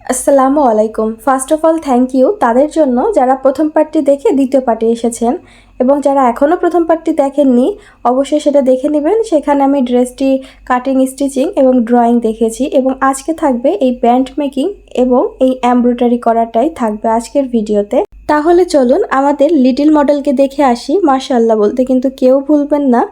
আসসালামু আলাইকুম। First of all thank you তাদের জন্য যারা প্রথম পার্টটি দেখে দ্বিতীয় পার্টে এসেছেন, এবং যারা এখনও প্রথম পার্টটি দেখেননি অবশ্যই সেটা দেখে নেবেন। সেখানে আমি ড্রেসটি কাটিং, স্টিচিং এবং ড্রয়িং দেখেছি, এবং আজকে থাকবে এই ব্যান্ড মেকিং এবং এই এমব্রয়ডারি করাটাই থাকবে আজকের ভিডিওতে। তাহলে চলুন আমাদের লিটিল মডেলকে দেখে আসি। মাশাআল্লাহ বলতে কিন্তু কেউ ভুলবেন না,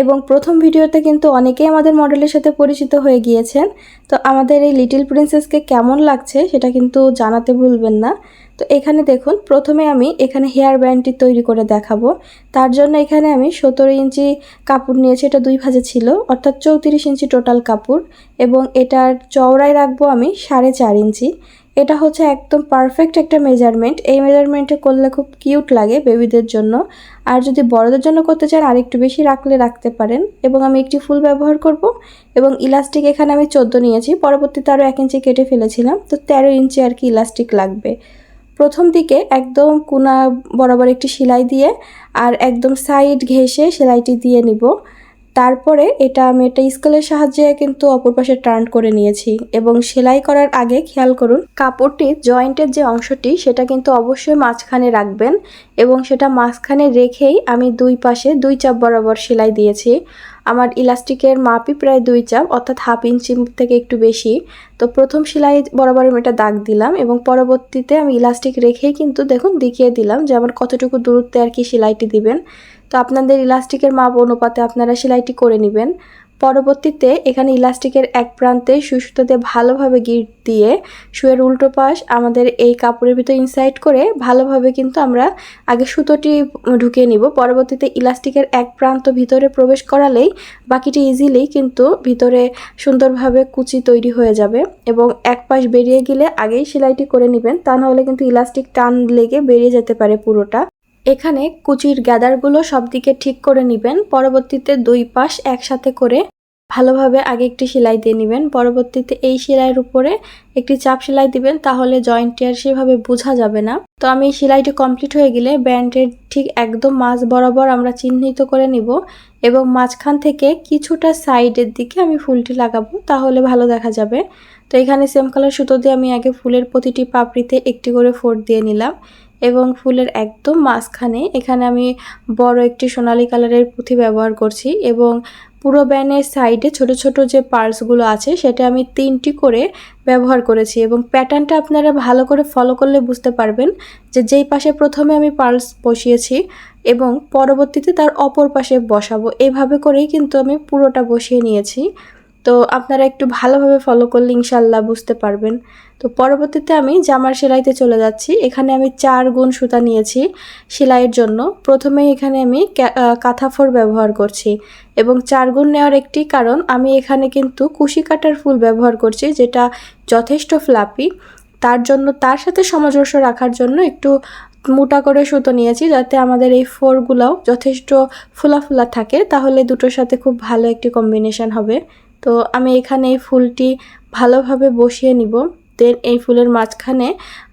এবং প্রথম ভিডিওতে কিন্তু অনেকেই আমাদের মডেলের সাথে পরিচিত হয়ে গিয়েছেন। তো আমাদের এই লিটিল প্রিন্সেসকে কেমন লাগছে সেটা কিন্তু জানাতে ভুলবেন না। তো এখানে দেখুন, প্রথমে আমি এখানে হেয়ার ব্যান্ডটি তৈরি করে দেখাবো। তার জন্য এখানে আমি 17 ইঞ্চি কাপড় নিয়েছি, এটা 2 ভাঁজে ছিল, অর্থাৎ 34 ইঞ্চি টোটাল কাপড়, এবং এটার চওড়ায় রাখবো আমি 4.5 ইঞ্চি। এটা হচ্ছে একদম পারফেক্ট একটা মেজারমেন্ট। এই মেজারমেন্টে করলে খুব কিউট লাগে বেবিদের জন্য। আর যদি বড়দের জন্য করতে চান আর একটু বেশি রাখলে রাখতে পারেন। এবং আমি একটি ফুল ব্যবহার করব, এবং ইলাস্টিক এখানে আমি 14 নিয়েছি, পরবর্তীতে আরও 1 ইঞ্চি কেটে ফেলেছিলাম, তো 13 ইঞ্চি আর কি ইলাস্টিক লাগবে। প্রথম দিকে একদম কোনা বরাবর একটি সেলাই দিয়ে আর একদম সাইড ঘেঁষে সেলাইটি দিয়ে নিব। তারপরে আমি এটা স্কেলের সাহায্যে কিন্তু অপর পাশে টার্ন করে নিয়েছি, এবং সেলাই করার আগে খেয়াল করুন কাপড়টির জয়েন্টের যে অংশটি সেটা কিন্তু অবশ্যই মাঝখানে রাখবেন, এবং সেটা মাঝখানে রেখেই আমি দুই পাশে 2 চাপ বরাবর সেলাই দিয়েছি। আমার ইলাস্টিকের মাপই প্রায় 2 চাপ, অর্থাৎ হাফ ইঞ্চি থেকে একটু বেশি। তো প্রথম সেলাই বরাবর আমি এটা দাগ দিলাম, এবং পরবর্তীতে আমি ইলাস্টিক রেখেই কিন্তু দেখুন দেখিয়ে দিলাম যে আমার কতটুকু দূরত্বে আর কি সেলাইটি দিবেন। তো আপনাদের ইলাস্টিকের মাপ অনুপাতে আপনারা সেলাইটি করে নেবেন। পরবর্তীতে এখানে ইলাস্টিকের এক প্রান্তে সুই সুতো দিয়ে ভালোভাবে গিট দিয়ে সুইয়ের উল্টো পাশ আমাদের এই কাপড়ের ভিতর ইনসাইড করে ভালোভাবে কিন্তু আমরা আগে সুতোটি ঢুকিয়ে নিব। পরবর্তীতে ইলাস্টিকের এক প্রান্ত ভিতরে প্রবেশ করালেই বাকিটি ইজিলি কিন্তু ভিতরে সুন্দরভাবে কুচি তৈরি হয়ে যাবে, এবং এক পাশ বেরিয়ে গেলে আগেই সেলাইটি করে নেবেন, তা নাহলে কিন্তু ইলাস্টিক টান লেগে বেরিয়ে যেতে পারে পুরোটা। এখানে কুচির গ্যাদারগুলো সব দিকে ঠিক করে নেবেন। পরবর্তীতে 2 পাশ একসাথে করে ভালোভাবে আগে একটি সেলাই দিয়ে নেবেন, পরবর্তীতে এই সেলাইয়ের উপরে একটি চাপ সেলাই দিবেন, তাহলে জয়েন্টটি আর সেভাবে বোঝা যাবে না। তো আমি সেলাইটি কমপ্লিট হয়ে গেলে ব্যান্ডের ঠিক একদম মাঝ বরাবর আমরা চিহ্নিত করে নিব, এবং মাঝখান থেকে কিছুটা সাইডের দিকে আমি ফুলটি লাগাবো, তাহলে ভালো দেখা যাবে। তো এখানে সেম কালার সুতো দিয়ে আমি আগে ফুলের প্রতিটি পাপড়িতে একটি করে ফোঁড় দিয়ে নিলাম, এবং ফুলের একদম মাঝখানে এখানে আমি বড় একটি সোনালী কালারের পুঁথি ব্যবহার করছি, এবং পুরো ব্যানের সাইডে ছোট ছোট যে পার্লসগুলো আছে সেটা আমি 3টি করে ব্যবহার করেছি, এবং প্যাটার্নটা আপনারা ভালো করে ফলো করলে বুঝতে পারবেন যে যেই পাশে প্রথমে আমি পার্লস বসিয়েছি এবং পরবর্তীতে তার অপর পাশে বসাবো, এইভাবে করেই কিন্তু আমি পুরোটা বসিয়ে নিয়েছি। তো আপনারা একটু ভালোভাবে ফলো করলে ইনশাল্লাহ বুঝতে পারবেন। তো পরবর্তীতে আমি জামার সেলাইতে চলে যাচ্ছি। এখানে আমি 4 গুণ সুতা নিয়েছি সেলাইয়ের জন্য। প্রথমে এখানে আমি কাঁথা ফোর ব্যবহার করছি, এবং 4 গুণ নেওয়ার একটি কারণ আমি এখানে কিন্তু কুশি কাটার ফুল ব্যবহার করছি, যেটা যথেষ্ট ফ্লাপি। তার জন্য তার সাথে সামঞ্জস্য রাখার জন্য একটু মোটা করে সুতো নিয়েছি, যাতে আমাদের এই ফোরগুলোও যথেষ্ট ফুলা ফুলা থাকে, তাহলে দুটোর সাথে খুব ভালো একটি কম্বিনেশন হবে। তো আমি এখানে এই ফুলটি ভালোভাবে বসিয়ে নিব। দেন এই ফুলের মাঝখানে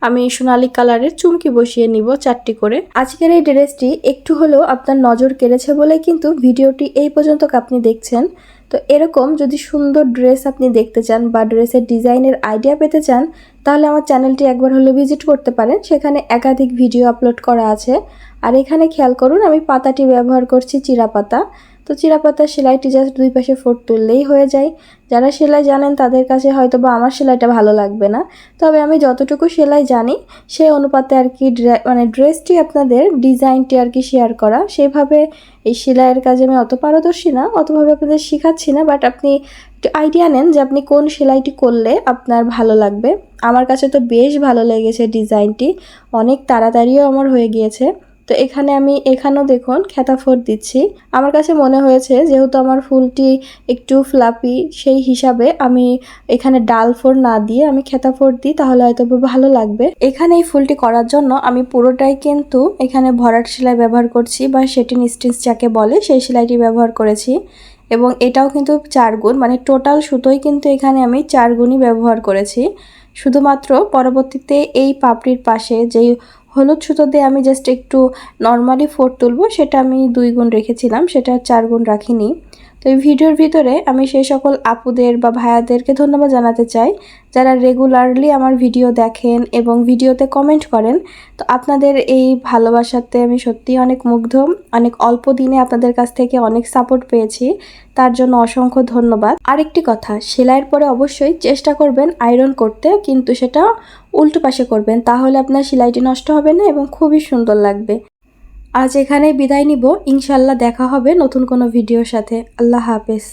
আমি সোনালী কালারের চুমকি বসিয়ে নিব 4টি করে। আজকের এই ড্রেসটি একটু হলেও আপনার নজর কেড়েছে বলে কিন্তু ভিডিওটি এই পর্যন্ত আপনি দেখছেন। তো এরকম যদি সুন্দর ড্রেস আপনি দেখতে চান বা ড্রেসের ডিজাইনের আইডিয়া পেতে চান, তাহলে আমার চ্যানেলটি একবার হলে ভিজিট করতে পারেন। সেখানে একাধিক ভিডিও আপলোড করা আছে। আর এখানে খেয়াল করুন আমি পাতাটি ব্যবহার করছি চিরা পাতা। তো চিরা পাতার সেলাইটি জাস্ট 2 পাশে ফোঁড় তুললেই হয়ে যায়। যারা সেলাই জানেন তাদের কাছে হয়তো বা আমার সেলাইটা ভালো লাগবে না, তবে আমি যতটুকু সেলাই জানি সেই অনুপাতে আর কি ড্রেসটি আপনাদের ডিজাইনটি আর কি শেয়ার করা। সেভাবে এই সেলাইয়ের কাজে আমি অত পারদর্শী না, অতভাবে আপনাদের শেখাচ্ছি না, বাট আপনি একটু আইডিয়া নেন যে আপনি কোন সেলাইটি করলে আপনার ভালো লাগবে। আমার কাছে তো বেশ ভালো লেগেছে ডিজাইনটি, অনেক তাড়াতাড়িও আমার হয়ে গিয়েছে। তো এখানে আমি এখানেও দেখুন খেতা ফোর দিচ্ছি। আমার কাছে মনে হয়েছে যেহেতু আমার ফুলটি একটু ফ্লাপি, সেই হিসাবে আমি এখানে ডাল ফোর না দিয়ে আমি খেতা ফোর দিই, তাহলে হয়তো ভালো লাগবে। এখানে এই ফুলটি করার জন্য আমি পুরোটাই কিন্তু এখানে ভরাট সেলাই ব্যবহার করছি, বা সেটিন স্টিচ যাকে বলে সেই সেলাইটি ব্যবহার করেছি, এবং এটাও কিন্তু 4 গুণ, মানে টোটাল সুতোই কিন্তু এখানে আমি 4 গুণই ব্যবহার করেছি। শুধুমাত্র পরবর্তীতে এই পাপড়ির পাশে যেই হলুদ সুতো দিয়ে আমি জাস্ট একটু নর্মালি ফোঁড় তুলবো, সেটা আমি 2 গুণ রেখেছিলাম, সেটা 4 গুণ রাখিনি। তো এই ভিডিওর ভিতরে আমি সেই সকল আপুদের বা ভাইয়াদেরকে ধন্যবাদ জানাতে চাই যারা রেগুলারলি আমার ভিডিও দেখেন এবং ভিডিওতে কমেন্ট করেন। তো আপনাদের এই ভালোবাসাতে আমি সত্যিই অনেক মুগ্ধ। অনেক অল্প দিনে আপনাদের কাছ থেকে অনেক সাপোর্ট পেয়েছি, তার জন্য অসংখ্য ধন্যবাদ। আরেকটি কথা, সেলাইয়ের পরে অবশ্যই চেষ্টা করবেন আয়রন করতে, কিন্তু সেটা উল্টো পাশে করবেন, তাহলে আপনার সেলাইটি নষ্ট হবে না এবং খুবই সুন্দর লাগবে। আজ এখানেই বিদায় নিব, ইনশাল্লাহ দেখা হবে নতুন কোনো ভিডিওর সাথে। আল্লাহ হাফেজ।